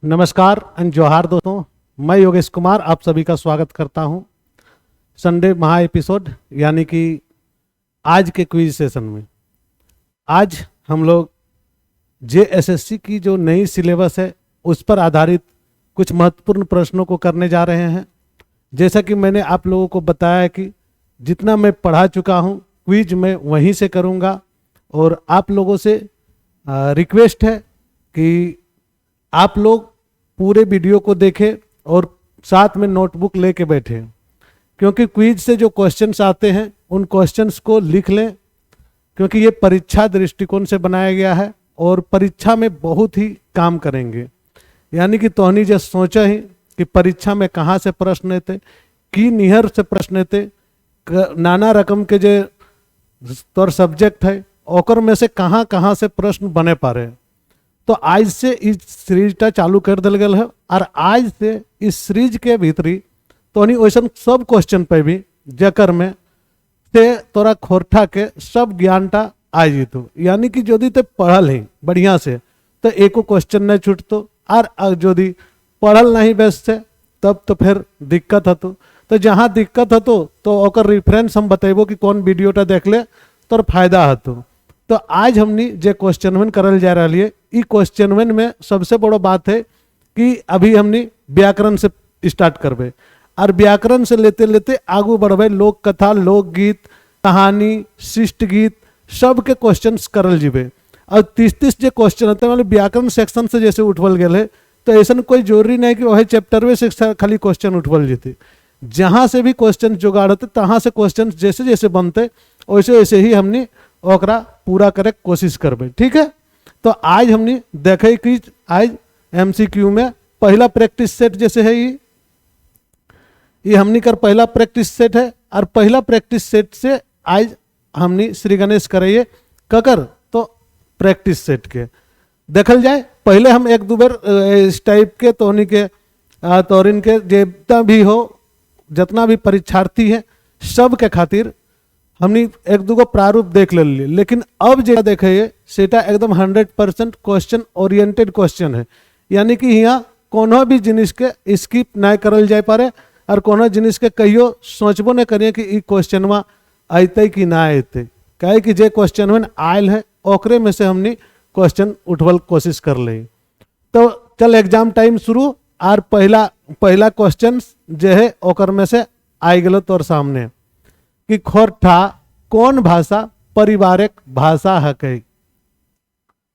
नमस्कार एंड जोहार दोस्तों, मैं योगेश कुमार आप सभी का स्वागत करता हूं संडे महा एपिसोड यानी कि आज के क्विज सेशन में। आज हम लोग जेएसएससी की जो नई सिलेबस है उस पर आधारित कुछ महत्वपूर्ण प्रश्नों को करने जा रहे हैं। जैसा कि मैंने आप लोगों को बताया कि जितना मैं पढ़ा चुका हूं क्विज मैं वहीं से करूंगा और आप लोगों से रिक्वेस्ट है कि आप लोग पूरे वीडियो को देखें और साथ में नोटबुक लेके बैठें, क्योंकि क्विज से जो क्वेश्चंस आते हैं उन क्वेश्चंस को लिख लें, क्योंकि ये परीक्षा दृष्टिकोण से बनाया गया है और परीक्षा में बहुत ही काम करेंगे। यानी कि तोहनी जो सोचा ही कि परीक्षा में कहाँ से प्रश्न आते, की निहर से प्रश्न आते, नाना रकम के जो तौर सब्जेक्ट है ओकर में से कहाँ कहाँ से प्रश्न बने पा रहे। तो आज से इस सीरीजटा चालू कर दिल गया है और आज से इस सीरीज के भीतरी तोनी वैसा सब क्वेश्चन पे भी जकर में से तोरा खोरठा के सब ज्ञानटा आ जीतो। यानी कि यदि ते पढ़ल ही बढ़िया से तो एको क्वेश्चन नहीं छूटतो, और यदि पढ़ल नहीं बेस से तब तो फिर दिक्कत हतो। तो जहाँ दिक्कत हतो तो ओकर रेफरेंस हम बतेबो कि कौन वीडियोटा देख ले तो फायदा हतो। तो आज हमने जो क्वेश्चन वन करल जा रही है, ई क्वेश्चन वन में सबसे बड़ा बात है कि अभी हमने व्याकरण से स्टार्ट करबे और व्याकरण से लेते लेते आगू बढ़बे लोक कथा, लोकगीत, कहानी, शिष्ट गीत सब के क्वेश्चंस करल जीबे। और 30 जो क्वेश्चन होते हैं मतलब व्याकरण सेक्शन से जैसे उठवल गए है, तो ऐसा कोई जरूरी नहीं कि वही चैप्टर से खाली क्वेश्चन उठवल जीते। जहाँ से भी क्वेश्चन जुगाड़ होते तहाँ से क्वेश्चन जैसे जैसे बनते वैसे वैसे ही हमने ओकरा पूरा करे कोशिश करबे। ठीक है, तो आज हमने देखे कि आज एमसीक्यू में पहला प्रैक्टिस सेट जैसे है ये हमने कर पहला प्रैक्टिस सेट है, और पहला प्रैक्टिस सेट से आज हमने श्री गणेश कराइए ककर तो प्रैक्टिस सेट के देखल जाए। पहले हम एक दो बार इस टाइप के तोहनी के तोरिन के जितना भी परीक्षार्थी है सब के खातिर हमने एक दो प्रारूप देख ले लिए। लेकिन अब जो देखे सेटा एकदम 100% क्वेश्चन ओरिएंटेड क्वेश्चन है। यानी कि यहाँ कोनो भी जिनिस के स्किप नहीं करल जाए पारे और कोनो जिनिस के कहियो सोचबो नहीं करिए कि ई क्वेश्चन में अते कि ना अते, कहे कि जे क्वेश्चन में आयल है ओकरे में से हमने क्वेश्चन उठवल कोशिश कर ले। तो चल एग्जाम टाइम शुरू और पहला क्वेश्चन जो है ओकर में से आई गलो तोर सामने कि खोरठा कौन भाषा पारिवारिक भाषा है।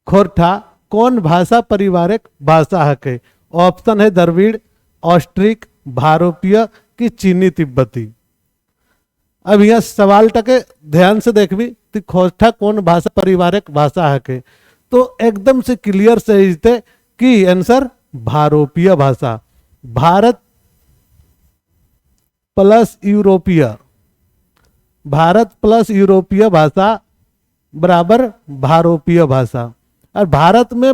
खोरठा कौन भाषा पारिवारिक भाषा है। ऑप्शन है द्रविड़, ऑस्ट्रिक, भारोपीय कि चीनी तिब्बती। अब यह सवाल टके ध्यान से देखबी कि खोरठा कौन भाषा पारिवारिक भाषा है, तो एकदम से क्लियर से जीते कि आंसर भारोपीय भाषा। भारत प्लस यूरोपीय, भारत प्लस यूरोपीय भाषा बराबर भारोपीय भाषा। और भारत में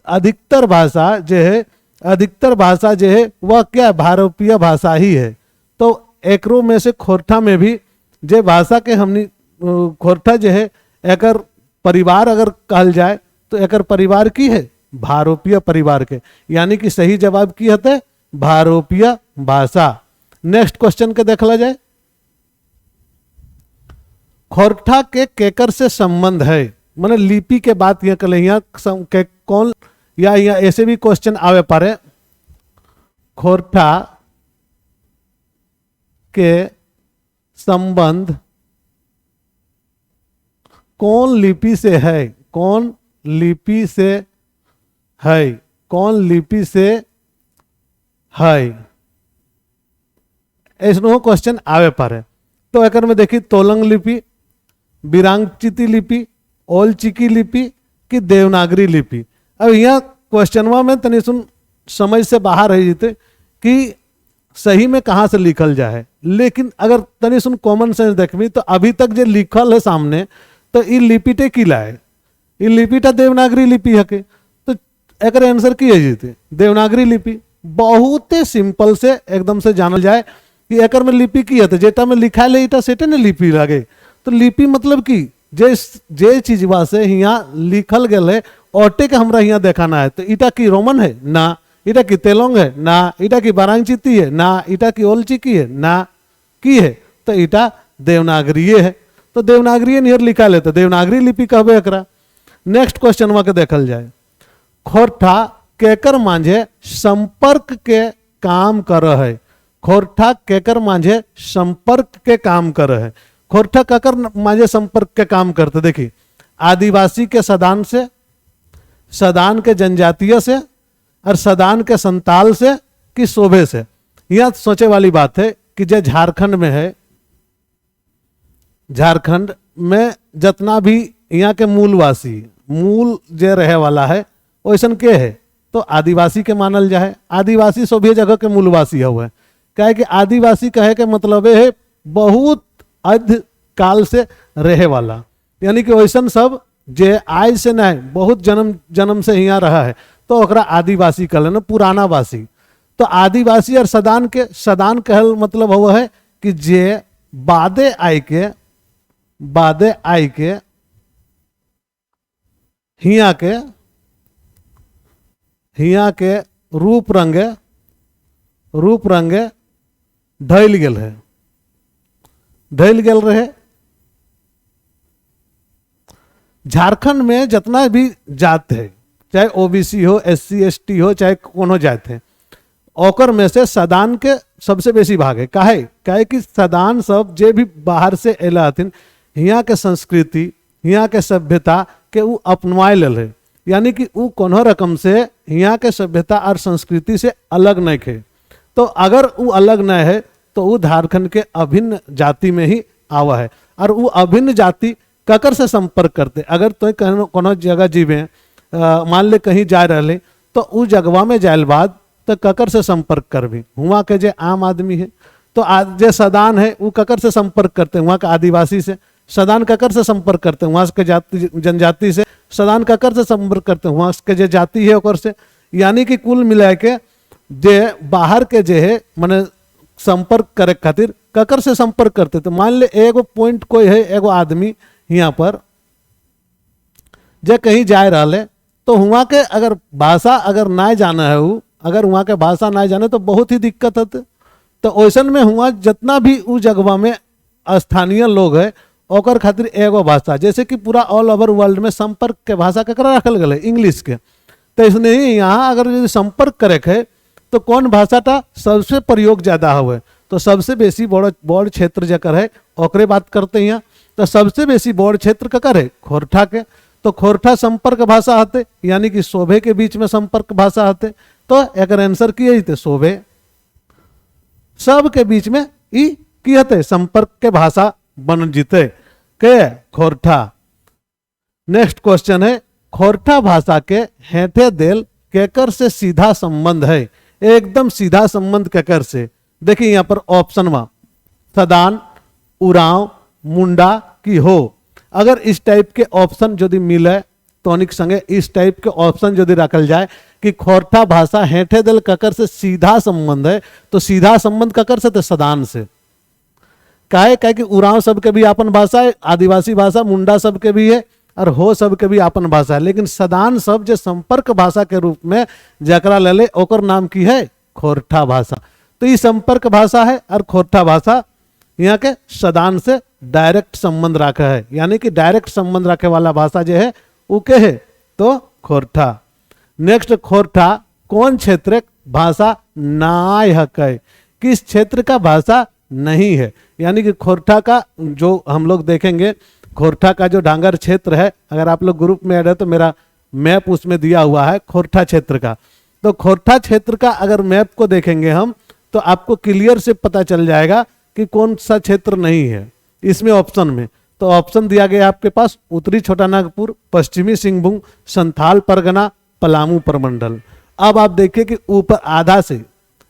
अधिकतर भाषा जो है वह क्या भारोपीय भाषा ही है। तो एकरो में से खोरठा में भी जे भाषा के हमने खोरठा जो है एकर परिवार अगर कहल जाए तो एकर परिवार की है भारोपीय परिवार के। यानी कि सही जवाब की होते भारोपीय भाषा। नेक्स्ट क्वेश्चन के देखला जाए, खोरठा के केकर से संबंध है। मैंने लिपि के बात यह कल यहाँ कौन या ऐसे भी क्वेश्चन आवे पारे। खोरठा के संबंध कौन लिपि से है, कौन लिपि से है, कौन लिपि से है, ऐसा क्वेश्चन आवे पारे। तो एक में देखी तोलंग लिपि, विरांगचिती लिपि, ओलचिकी लिपि कि देवनागरी लिपि। अब यहाँ क्वेश्चनवा में तनी सुन समझ से बाहर है जीते कि सही में कहाँ से लिखल जाए। लेकिन अगर तनी सुन कॉमन सेंस देखबी तो अभी तक जो लिखल है सामने तो ये लिपिटे किला है, ये लिपिटा देवनागरी लिपि है के। तो एक आंसर की है जीते देवनागरी लिपि। बहुत सिंपल से एकदम से जानल जाए कि एक में लिपि की है, जेटा में लिखा ले इटा सेटे ने लिपि लगे। तो लिपि मतलब कि जे चीजवा से यहाँ लिखल गए है ओटे के हमरा यहाँ देखाना है। तो इटा की रोमन है ना, इटा की तेलोंग है ना, इटा की बारांगचिती है ना, इटा की ओलचिकी है ना, की है तो इटा देवनागरी है। तो देवनागरी नियर लिखा लेते, देवनागरी लिपि कहबे एकरा। नेक्स्ट क्वेश्चन वहां के देखल जाए, खोरठा केकर मांझे संपर्क के काम कर है। खोरठा केकर मांझे संपर्क के काम कर है। खोरठा केकर मांझे संपर्क के काम करते, देखिए आदिवासी के सदान से, सदान के जनजातीय से, और सदान के संताल से कि शोभे से। यह सोचे वाली बात है कि जो झारखंड में है, झारखंड में जितना भी यहाँ के मूलवासी, मूल जो रहे वाला है वैसन के है तो आदिवासी के मानल जाए। आदिवासी सभी जगह के मूलवासी हुए, क्या है कि आदिवासी कहे के मतलब है बहुत अधिक काल से रहे वाला, यानी कि वैसन सब जे आज से नहीं बहुत जन्म जन्म से यहाँ रहा है तो ओकरा आदिवासी कहल ना, पुराना वासी। तो आदिवासी और सदान के, सदान कहल मतलब हुआ है कि जे बादे आई के हिया के रूप रंगे ढल गेल है, ढल गेल रहे। झारखंड में जितना भी जात है, चाहे ओबीसी हो, एससी एसटी हो, चाहे कोनो जात है, ओकर में से सदान के सबसे बेसी भाग है। काहे कि सदान सब जे भी बाहर से अला हथिन, यहाँ के संस्कृति, यहाँ के सभ्यता के उ अपनवा लेल है, यानी कि उ कोनो रकम से यहाँ के सभ्यता और संस्कृति से अलग नहीं है। तो अगर उ अलग नहीं है तो उ झारखंड के अभिन्न जाति में ही आवा है। और उ अभिन्न जाति ककर से संपर्क करते, अगर तो कोनो जगह जीवे, मान ले कहीं जा रहे तो उ जगवा में जायल बाद तो ककर से संपर्क करबी, वहाँ के जे आम आदमी है। तो जे सदान है वो ककर से संपर्क करते हैं, वहाँ के आदिवासी से। सदान ककर से संपर्क करते हैं, वहाँ के जाति जनजाति से। सदान ककर से संपर्क करते हैं, वहाँ के जे जाति है ओकर से। यानी कि कुल मिला के जे बाहर के जे है माने संपर्क करे खातिर ककर से संपर्क करते। तो मान ले एगो पॉइंट कोई है, एगो आदमी यहाँ पर जे कहीं जा रहा है तो वहाँ के अगर भाषा अगर ना जाना है, वो अगर वहाँ के भाषा ना जाने तो बहुत ही दिक्कत होते। तो वैसन में हुआ जितना भी उस जगह में स्थानीय लोग है ओकर खातिर एगो भाषा, जैसे कि पूरा ऑल ओवर वर्ल्ड में संपर्क के भाषा ककरा रखल गए इंग्लिश के। तो इसने ही यहाँ अगर यदि संपर्क करे है तो कौन भाषाटा सबसे प्रयोग ज्यादा हुए, तो सबसे बेसी बड़ क्षेत्र जकर है ओकरे बात करते हैं। तो सबसे बेसी बड़ क्षेत्र ककर है, खोरठा के। तो खोरठा संपर्क भाषा हते, यानी कि शोभे के बीच में संपर्क भाषा हते। तो एक आंसर की थे शोभे, सब के बीच में ई की हते संपर्क के भाषा बन जीते के खोरठा। नेक्स्ट क्वेश्चन है, खोरठा भाषा के हेठे देल केकर से सीधा संबंध है। एकदम सीधा संबंध केकर से, देखिए यहाँ पर ऑप्शन में सदान, उरांव, मुंडा की हो। अगर इस टाइप के ऑप्शन यदि मिले तोनिक संगे इस टाइप के ऑप्शन यदि रखल जाए कि खोरठा भाषा हेठे दल ककर से सीधा संबंध है, तो सीधा संबंध ककर से, तो सदान से। काहे कि उरांव सबके भी अपन भाषा है, आदिवासी भाषा मुंडा सबके भी है, और हो सबके भी अपन भाषा है। लेकिन सदान सब जो संपर्क भाषा के रूप में जकरा ले ओकर नाम की है खोरठा भाषा। तो ये संपर्क भाषा है और खोरठा भाषा यहाँ के सदान से डायरेक्ट संबंध रखा है, यानी कि डायरेक्ट संबंध रखे वाला भाषा जो है वो के है तो खोरठा। नेक्स्ट, खोरठा कौन क्षेत्र भाषा नाय है, किस क्षेत्र का भाषा नहीं है। यानी कि खोरठा का जो हम लोग देखेंगे, खोरठा का जो डांगर क्षेत्र है, अगर आप लोग ग्रुप में ऐड है तो मेरा मैप उसमें दिया हुआ है खोरठा क्षेत्र का। तो खोरठा क्षेत्र का अगर मैप को देखेंगे हम तो आपको क्लियर से पता चल जाएगा कि कौन सा क्षेत्र नहीं है इसमें ऑप्शन में। तो ऑप्शन दिया गया आपके पास उत्तरी छोटानागपुर, पश्चिमी सिंहभूम, संथाल परगना, पलामू प्रमंडल। अब आप देखिए कि ऊपर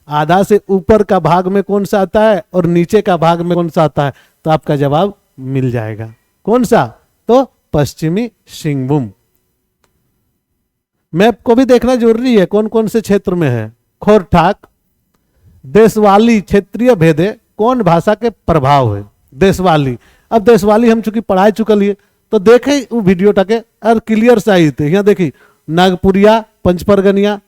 आधा से ऊपर का भाग में कौन सा आता है और नीचे का भाग में कौन सा आता है, तो आपका जवाब मिल जाएगा। कौन सा, तो पश्चिमी सिंहभूम। मैप को भी देखना जरूरी है कौन कौन से क्षेत्र में है। खोरठाक देशवाली क्षेत्रीय भेदे कौन भाषा के प्रभाव है, देशवाली। अब देशवाली हम चूंकि पढ़ा चुकल है तो देखे वो वीडियो टाके और क्लियर से आई थे। यहाँ देखी नागपुरिया, पंचपरगनिया,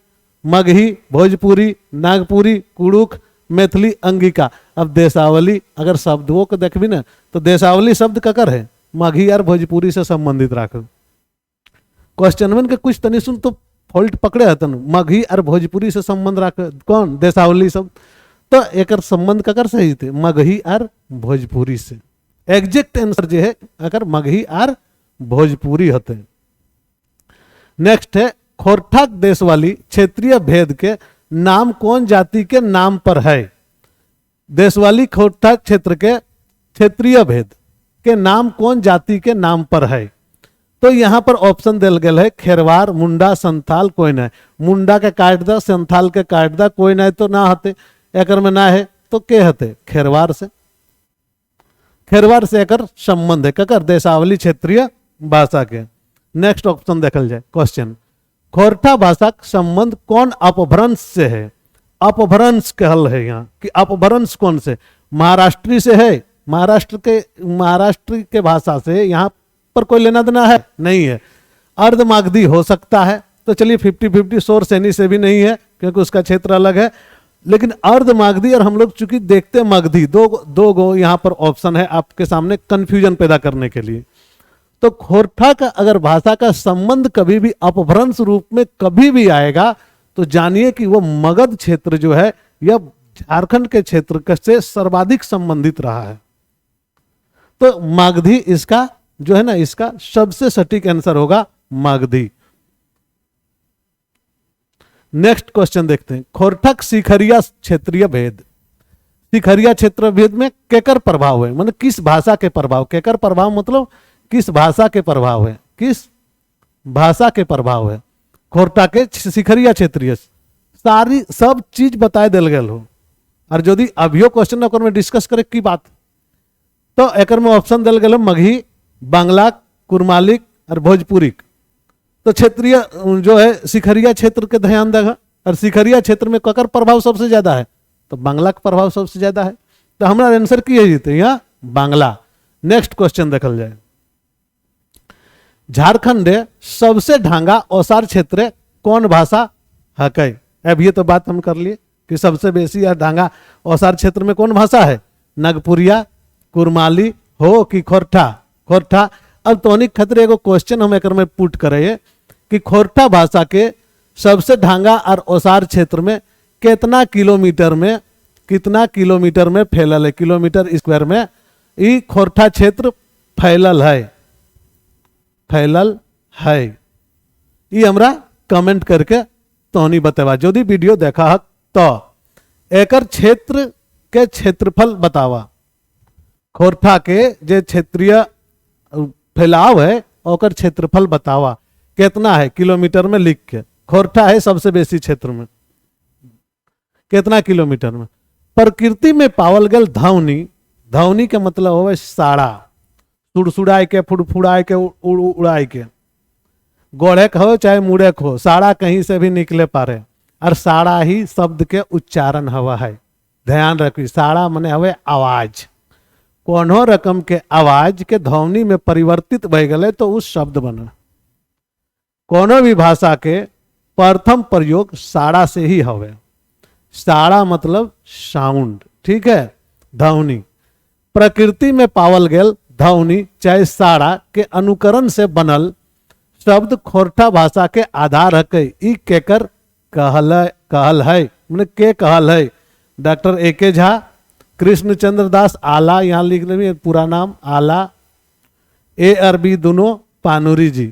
मगही, भोजपुरी, नागपुरी, कुड़ुख, मैथिली, अंगिका। अब देशावली अगर शब्दों को देखबी ना तो देशावली शब्द ककर है, मगही और भोजपुरी से संबंधित राख। क्वेश्चन में के कुछ तनी सुन तो फॉल्ट पकड़े हतन, मगही और भोजपुरी से संबंध राख कौन, देशावली शब्द। तो एक संबंध ककर सही थे, मगही और भोजपुरी से। एग्जैक्ट आंसर जो है अगर मगही और भोजपुरी होते। नेक्स्ट है खोरठा देशवाली क्षेत्रीय भेद के नाम कौन जाति के नाम पर है। देशवाली खोरठा क्षेत्र के क्षेत्रीय भेद के नाम कौन जाति के नाम पर है। तो यहाँ पर ऑप्शन दिल गया है खेरवार, मुंडा, संथाल, कोई ना। मुंडा के काट दा, संथाल के काट दा, कोई ना तो ना हते। एकर में ना है तो के हते, खेरवार से। खेरवार से एकर संबंध है ककर, देशावली क्षेत्रीय भाषा के। नेक्स्ट ऑप्शन देखल जाए क्वेश्चन, खोरठा भाषा का संबंध कौन अपभ्रंश से है। अपभ्रंश कहल है यहाँ कि अपभ्रंश कौन से, महाराष्ट्री से है। महाराष्ट्र के भाषा से यहाँ पर कोई लेना देना है नहीं है। अर्धमागधी हो सकता है, तो चलिए 50-50। शोर सैनी से भी नहीं है क्योंकि उसका क्षेत्र अलग है। लेकिन अर्धमागधी और हम लोग चूंकि देखते मगधी, दो गो यहाँ पर ऑप्शन है आपके सामने कंफ्यूजन पैदा करने के लिए। तो खोरठा का अगर भाषा का संबंध कभी भी अपभ्रंश रूप में कभी भी आएगा तो जानिए कि वो मगध क्षेत्र जो है यह झारखंड के क्षेत्र से सर्वाधिक संबंधित रहा है। तो मागधी इसका जो है ना, इसका सबसे सटीक आंसर होगा मागधी। नेक्स्ट क्वेश्चन देखते हैं, खोरठक शिखरिया क्षेत्रीय भेद। शिखरिया क्षेत्र भेद में केकर प्रभाव है, मतलब किस भाषा के प्रभाव। केकर प्रभाव मतलब किस भाषा के प्रभाव है, किस भाषा के प्रभाव है। खोरठा के शिखरिया क्षेत्रीय सारी सब चीज बताए दिल गल हो। और यदि अभियो क्वेश्चन अगर में डिस्कस करे की बात तो एक में ऑप्शन दिल गल मगही, बांग्ला, कुरमालिक और भोजपुरी। तो क्षेत्रीय जो है शिखरिया क्षेत्र के ध्यान देगा। और शिखरिया क्षेत्र में ककर प्रभाव सबसे ज्यादा है, तो बांग्ला का प्रभाव सबसे ज्यादा है। तो हमारा आंसर की है जीते यहाँ बांग्ला। नेक्स्ट क्वेश्चन देखल जाए, झारखंड सबसे ढांगा औसार क्षेत्र कौन भाषा हकै। अब ये तो बात हम कर लिए कि सबसे बेसी या ढांगा औसार क्षेत्र में कौन भाषा है, नागपुरिया, कुरमाली हो कि खोरठा। खोरठा। अब तोनिक खतरे को क्वेश्चन हम एक में पुट करे कि खोरठा भाषा के सबसे ढांगा और औसार क्षेत्र में कितना किलोमीटर में फैलल है, किलोमीटर स्क्वायर में ये खोरठा क्षेत्र फैलल है। ये हमरा कमेंट करके तोहनी बतेवा। यदि वीडियो देखा है तो एकर क्षेत्र के क्षेत्रफल बतावा। खोरठा के जे क्षेत्रीय फैलाव है और क्षेत्रफल बतावा कितना है किलोमीटर में लिख के। खोरठा है सबसे बेसी क्षेत्र में, कितना किलोमीटर में। प्रकृति में पावल गल धौनी, धौनी के मतलब हो साड़ा, सुड़सुड़ाई के, फुड़फुड़ाई के, उड़ाई के, गोढ़े हो चाहे मुड़े हो, साड़ा कहीं से भी निकले पारे। और साड़ा ही शब्द के उच्चारण हवा है। ध्यान रखिए, साड़ा मने हवे आवाज। कोनो रकम के आवाज के ध्वनि में परिवर्तित भय गए तो उस शब्द बना। कोनो भी भाषा के प्रथम प्रयोग साड़ा से ही हवे। साड़ा मतलब साउंड, ठीक है, ध्वनि। प्रकृति में पावल गेल ध्वनि चाहे साड़ा के अनुकरण से बनल शब्द खोरठा भाषा के आधार है। ई केकर कहल है, मैंने के कहल है। Doctor A K. झा, कृष्णचंद्र दास आला, यहाँ लिख लेंगे पूरा नाम आला, A.R.B. दोनों पानुरी जी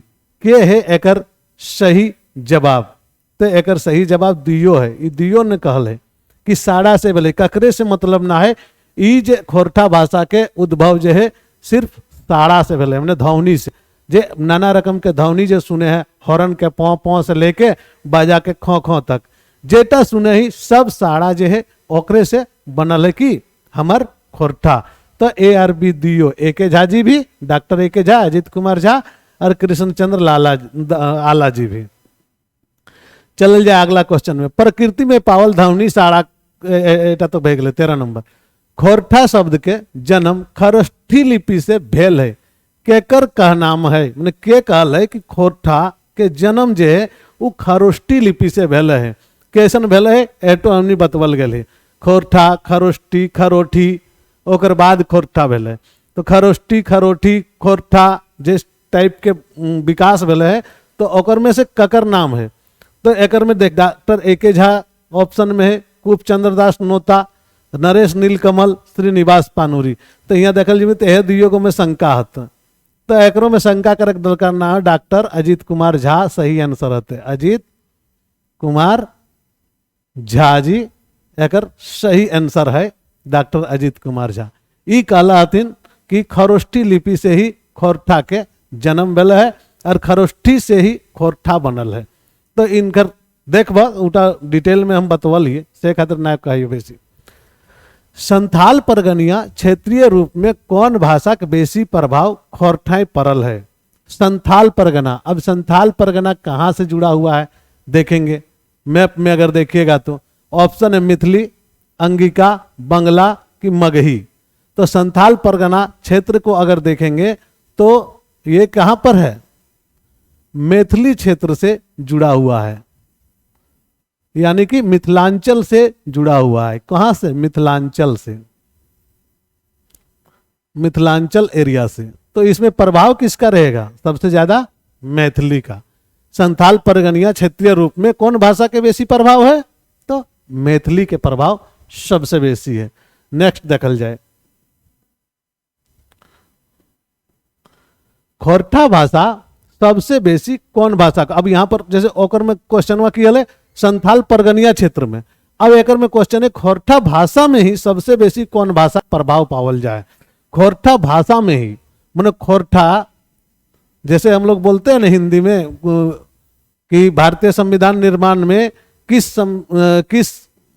के है एकर सही जवाब। तो एकर सही जवाब दियो है। ये दियो ने कहल है कि साड़ा से भले ककरे से मतलब ना है। ई जे खोरठा भाषा के उद्भव जो है सिर्फ साड़ा से भले, मैंने ध्वनि से। जे नाना रकम के ध्वनि जो सुने हैं, हॉर्न के पौ पौ से लेके बाजा के खो खो तक, जेटा सुने ही सब साड़ा जो है ओकरे से बनल है कि हमर खोरठा। तो A.R.B. दियो, ए.के. झा जी भी, डॉक्टर ए.के. झा, अजित कुमार झा और कृष्णचंद्र आला जी भी। चल जाए अगला क्वेश्चन में, प्रकृति में पावल ध्वनि साड़ा। एटा तो भेज ले 13 नंबर। खोरठा शब्द के जन्म खरोष्ठी लिपि से भेल है। केकर कहनाम है, मैंने के कहल है कि खोरठा के जन्म जो है वो खरोष्ठी लिपि से भेल है। कैसन भेल है एटो हमने बतवल गेल है। खोरठा, खरोष्टी, खरोठी, ओकर बाद खोरठा भेल है। तो खरोष्टी, खरोठी, खोरठा जिस टाइप के विकास भेल है तो ओकर में से ककर नाम है। तो एकर में देख डॉक्टर ए.के. झा ऑप्शन में है, कुप चंद्रदास नोता, नरेश नीलकमल, श्रीनिवास पानुरी। तो यहाँ देखल जी तो यह दुइयो को में शंका हत, तो एकरो में शंका करक दरकार ना है डॉक्टर अजीत कुमार झा सही आंसर हते। अजीत कुमार झा जी एकर सही आंसर है, डॉक्टर अजीत कुमार झा। ई कहला हथिन कि खरोष्ठी लिपि से ही खोरठा के जन्म भेल है और खरोष्ठी से ही खोरठा बनल है। तो इनकर देखब उटा डिटेल में हम बतवलिए से खातिर ना कहिए बेसी। संथाल परगनिया क्षेत्रीय रूप में कौन भाषा के बेसी प्रभाव खोरठाई पड़ल है। संथाल परगना, अब संथाल परगना कहाँ से जुड़ा हुआ है देखेंगे। मैप में अगर देखिएगा तो ऑप्शन है मिथिली, अंगिका, बंगला कि मगही। तो संथाल परगना क्षेत्र को अगर देखेंगे तो ये कहाँ पर है, मैथिली क्षेत्र से जुड़ा हुआ है, यानी कि मिथिलांचल से जुड़ा हुआ है। कहां से, मिथिलांचल से, मिथिलांचल एरिया से। तो इसमें प्रभाव किसका रहेगा, सबसे ज्यादा मैथिली का। संथाल परगनिया क्षेत्रीय रूप में कौन भाषा के बेसी प्रभाव है, तो मैथिली के प्रभाव सबसे बेसी है। नेक्स्ट देखल जाए, खोरठा भाषा सबसे बेसी कौन भाषा का। अब यहां पर जैसे ओकर में क्वेश्चन किया है संथाल परगनिया क्षेत्र में, अब एकर में क्वेश्चन है खोरठा भाषा में ही सबसे बेसी कौन भाषा प्रभाव पावल जाए। खोरठा भाषा में ही माने खोरठा, जैसे हम लोग बोलते हैं ना हिंदी में कि भारतीय संविधान निर्माण में किस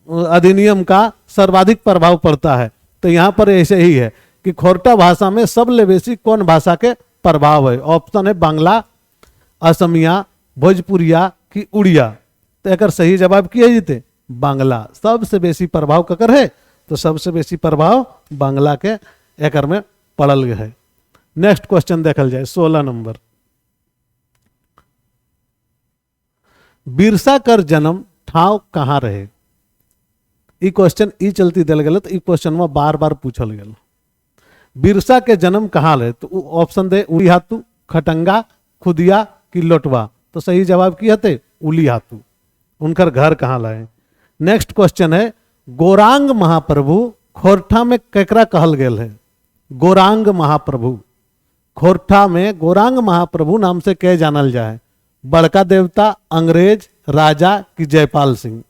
अधिनियम का सर्वाधिक प्रभाव पड़ता है, तो यहाँ पर ऐसे ही है कि खोरठा भाषा में सबले बेसी कौन भाषा के प्रभाव है। ऑप्शन है बांग्ला, असमिया, भोजपुरिया कि उड़िया। तो एक सही जवाब किया जीते बांग्ला। सबसे बेसी प्रभाव ककर है, तो सबसे बेसी प्रभाव बांग्ला के एकर में पड़ल है। नेक्स्ट क्वेश्चन देखल जाए 16 नंबर, बिरसा कर जन्म ठाव कहाँ रहे। ई क्वेश्चन ई चलती दिल गल, तो ई क्वेश्चन में बार बार पूछल गया बिरसा के जन्म कहाँ रहे। तो ऑप्शन दे उली हाथू, खटंगा, खुदिया कि लोटवा। तो सही जवाब की हते उली हाथू। उनकर घर कहाँ लाए। नेक्स्ट क्वेश्चन है गौरांग महाप्रभु खोरठा में केकरा कहल गेल है। गौरांग महाप्रभु खोरठा में गौरांग महाप्रभु नाम से कह जानल जाए। बड़का देवता, अंग्रेज, राजा कि जयपाल सिंह।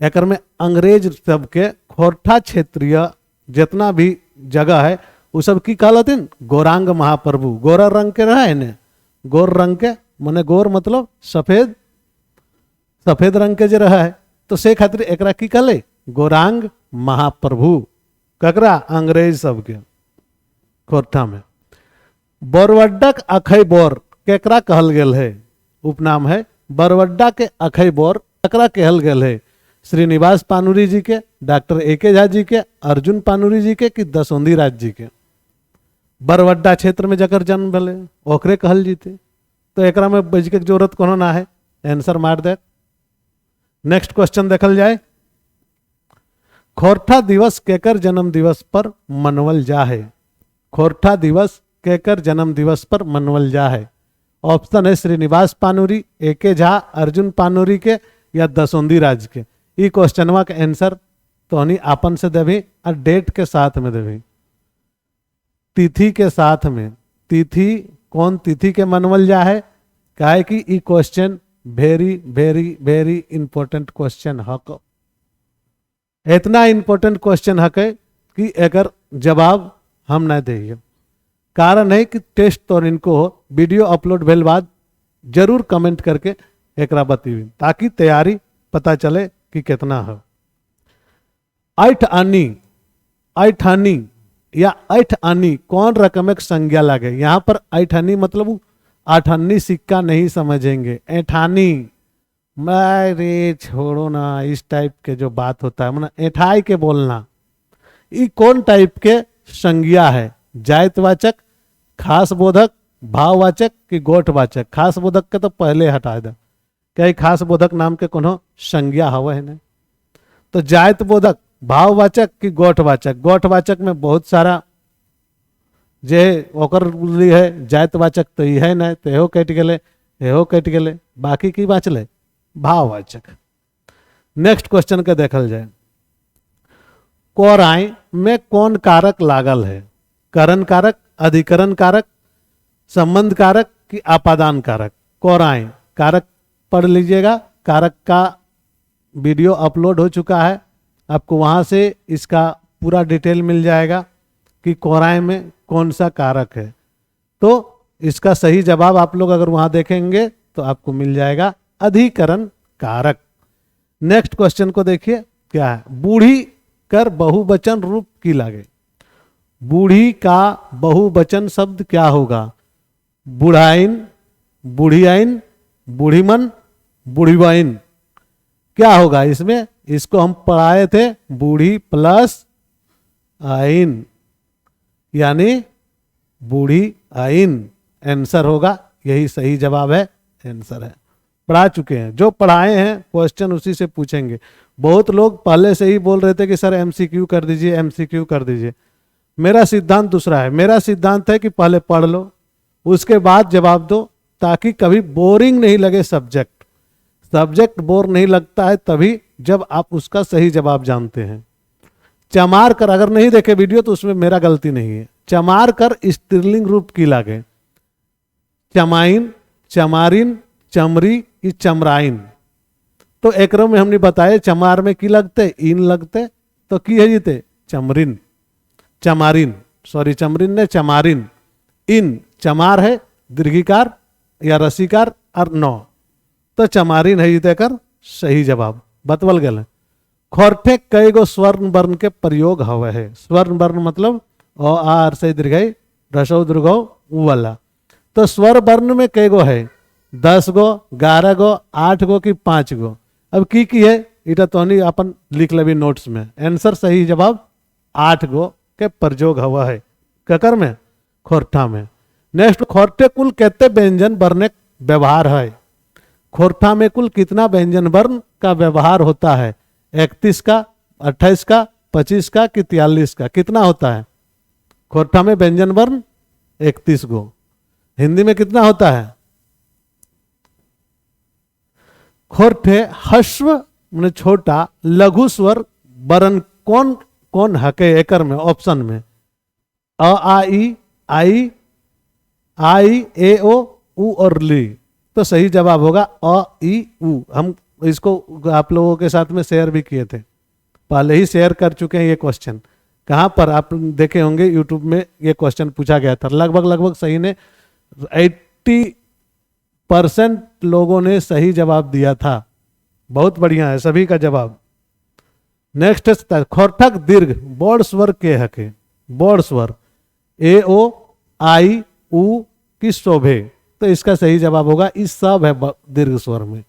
एकर में अंग्रेज सबके खोरठा क्षेत्रीय जितना भी जगह है वो सब की कहलथिन गौरांग महाप्रभु। गोरा रंग के रहा है ने, गोर रंग के माने गोर मतलब सफेद, सफेद रंग के जो रहा है, तो से खातिर एकरा की कहले गौरांग महाप्रभु। ककरा, अंग्रेज सबके खोरठा में। बरवड्डा के अखई बोर केकरा कहल गेल है। उपनाम है बरवड्डा के अखई बोर ककरा कहल गेल है। श्रीनिवास पानुरी जी के, डॉक्टर ए.के. झा जी के, अर्जुन पानुरी जी के कि दसोंधी राज जी के। बरवड्डा क्षेत्र में जकर जन्म भले ओकरे कहल जीते। तो एकरा में बज के जरूरत कोनो ना है, आंसर मार दे। नेक्स्ट क्वेश्चन देखल जाए, खोरठा दिवस केकर जन्म दिवस पर मनवल जा है। खोरठा दिवस केकर जन्म दिवस पर मनवल जा है। ऑप्शन है श्रीनिवास पानुरी, ए.के. झा, अर्जुन पानुरी के या दसोंधी राज के। ई क्वेश्चनवा के आंसर तो आपन से देवी और डेट के साथ में देवी, तिथि के साथ में। तिथि कौन तिथि के मनवल जा है, काहे कि ई question very very very important question हक। इतना इंपॉर्टेंट क्वेश्चन हक कि अगर जवाब हम नहीं देंगे। कारण है कि टेस्ट तो इनको वीडियो अपलोड भेल बाद जरूर कमेंट करके एकरा बतीवी, ताकि तैयारी पता चले कि कितना है। ऐठ आनी, ऐठ आनी या ऐठ आनी कौन रकम एक संज्ञा लगे। यहाँ पर ऐठ आनी मतलब आठानी सिक्का नहीं समझेंगे। ऐठानी मैं रे छोड़ो ना, इस टाइप के जो बात होता है मतलब ऐठाई के बोलना, ये कौन टाइप के संज्ञा है। जायतवाचक, खास बोधक, भाववाचक कि गोठवाचक। खास बोधक के तो पहले हटा दे, कई खास बोधक नाम के कोनो संज्ञा हवा है नहीं। तो जायत बोधक भाववाचक कि गोठवाचक? गोठवाचक में बहुत सारा जे ओकर है, जायतवाचक तो ये है नहीं, तो एहो कट गए, एहो कट गए, बाकी की बाँचले भाववाचक। नेक्स्ट क्वेश्चन के देखल जाए, कोराई में कौन कारक लागल है? करण कारक, अधिकरण कारक, संबंध कारक कि आपादान कारक? कोराई कारक पढ़ लीजिएगा, कारक का वीडियो अपलोड हो चुका है, आपको वहां से इसका पूरा डिटेल मिल जाएगा कि कोराई में कौन सा कारक है। तो इसका सही जवाब आप लोग अगर वहां देखेंगे तो आपको मिल जाएगा अधिकरण कारक। नेक्स्ट क्वेश्चन को देखिए क्या है, बूढ़ी कर बहुवचन रूप की लागे? बूढ़ी का बहुवचन शब्द क्या होगा? बुढ़ाइन, बुढ़ियाइन, बूढ़ीमन, बूढ़ीबाइन, क्या होगा इसमें? इसको हम पढ़ाए थे बूढ़ी प्लस आइन, यानी बूढ़ी आइन आंसर होगा, यही सही जवाब है, आंसर है। पढ़ा चुके हैं, जो पढ़ाए हैं क्वेश्चन उसी से पूछेंगे। बहुत लोग पहले से ही बोल रहे थे कि सर एमसीक्यू कर दीजिए, एमसीक्यू कर दीजिए। मेरा सिद्धांत दूसरा है, मेरा सिद्धांत है कि पहले पढ़ लो उसके बाद जवाब दो, ताकि कभी बोरिंग नहीं लगे सब्जेक्ट। सब्जेक्ट बोर नहीं लगता है तभी जब आप उसका सही जवाब जानते हैं। चमार कर, अगर नहीं देखे वीडियो तो उसमें मेरा गलती नहीं है। चमार कर स्त्रीलिंग रूप की लागे? चमाइन, चमारिन, चमरी कि चमराइन? तो एकरो में हमने बताए चमार में की लगते, इन लगते, तो की है जीते चमरिन, चमारिन, सॉरी चमरिन ने चमारिन। इन चमार है दीर्घिकार या रसीकार और नौ, तो चमारिन है जीते कर सही जवाब। बतवल गए खोरठे कई गो स्वर्ण वर्ण के प्रयोग हवे है? स्वर्ण वर्ण मतलब अ आ से दीर्घई रसो दीर्घो उ वाला। तो स्वर वर्ण में कई गो है? 10 गो, 11 गो, 8 गो कि 5 गो? अब की है इटा तो नहीं अपन लिख लेवी नोट्स में। आंसर सही जवाब 8 गो के प्रयोग हुआ है ककर में, खोरठा में। नेक्स्ट, खोरठे कुल कहते व्यंजन वर्ण व्यवहार है? खोरठा में कुल कितना व्यंजन वर्ण का व्यवहार होता है? 31 का, 28 का, 25 का कि 43 का? कितना होता है खोरठा में व्यंजन वर्ण? 31 गो। हिंदी में कितना होता है? खोरठे हस्व मैंने छोटा लघु स्वर वर्ण कौन कौन हके एकर में? ऑप्शन में अ आ ई, आई ए ओ उ और ली। तो सही जवाब होगा अ ई उ। हम इसको आप लोगों के साथ में शेयर भी किए थे, पहले ही शेयर कर चुके हैं ये क्वेश्चन। कहाँ पर आप देखे होंगे यूट्यूब में ये क्वेश्चन पूछा गया था। लगभग सही ने 80% लोगों ने सही जवाब दिया था। बहुत बढ़िया है सभी का जवाब। नेक्स्ट है खोरठक दीर्घ बोर्ड स्वर के हके? बोर्ड स्वर ए ओ आई उ की शोभे? तो इसका सही जवाब होगा इस सब है दीर्घ स्वर में।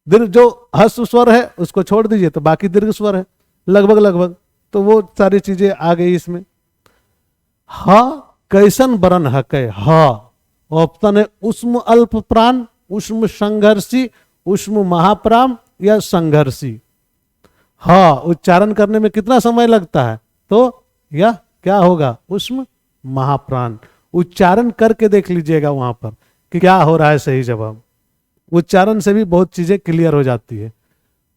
दीर्घ जो हस्व स्वर है उसको छोड़ दीजिए तो बाकी दीर्घ स्वर है लगभग, तो वो सारी चीजें आ गई इसमें। हा कैसन वर्ण हके? हा ऑप्शन है उष्म अल्प प्राण, उष्म संघर्षी, उष्म महाप्राण या संघर्षी। हा उच्चारण करने में कितना समय लगता है? तो यह क्या होगा? उष्म महाप्राण। उच्चारण करके देख लीजिएगा वहां पर कि क्या हो रहा है सही जवाब। उच्चारण से भी बहुत चीजें क्लियर हो जाती है।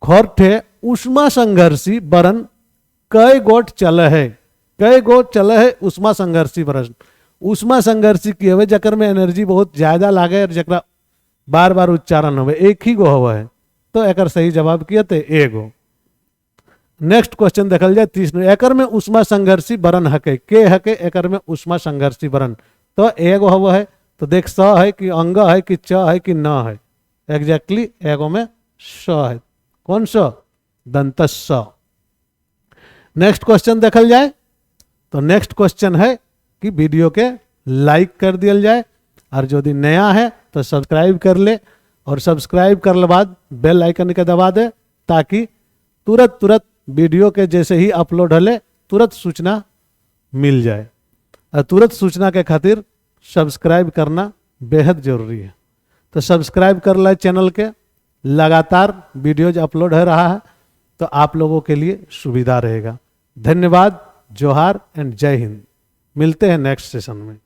खोरठे उष्मा संघर्षी वर्ण कई गोट चल है? कई गोट चल है उष्मा संघर्षी वर्ण? उष्मा संघर्षी की हवे जकर में एनर्जी बहुत ज्यादा लागे और जकरा बार बार उच्चारण होवे, एक ही गो हुआ है। तो एकर सही जवाब किए थे एगो। नेक्स्ट क्वेश्चन देखल जाए 30 एकर में उष्मा संघर्षी वर्ण हके? के हके एकर में उष्मा संघर्षी वर्ण? तो एगो हुआ है। तो देख स है कि अंग है कि च है कि न है? एग्जैक्टली एगो में स है। कौन सा? दंत स। नेक्स्ट क्वेश्चन देखल जाए तो नेक्स्ट क्वेश्चन है कि वीडियो के लाइक कर दिया जाए और जो भी नया है तो सब्सक्राइब कर ले, और सब्सक्राइब करने बाद बेल आइकन के दबा दे ताकि तुरंत वीडियो के जैसे ही अपलोड हले तुरंत सूचना मिल जाए। और तुरंत सूचना के खातिर सब्सक्राइब करना बेहद जरूरी है। तो सब्सक्राइब कर ले चैनल के लगातार वीडियोज अपलोड हो रहा है, तो आप लोगों के लिए सुविधा रहेगा। धन्यवाद, जोहार एंड जय हिंद। मिलते हैं नेक्स्ट सेशन में।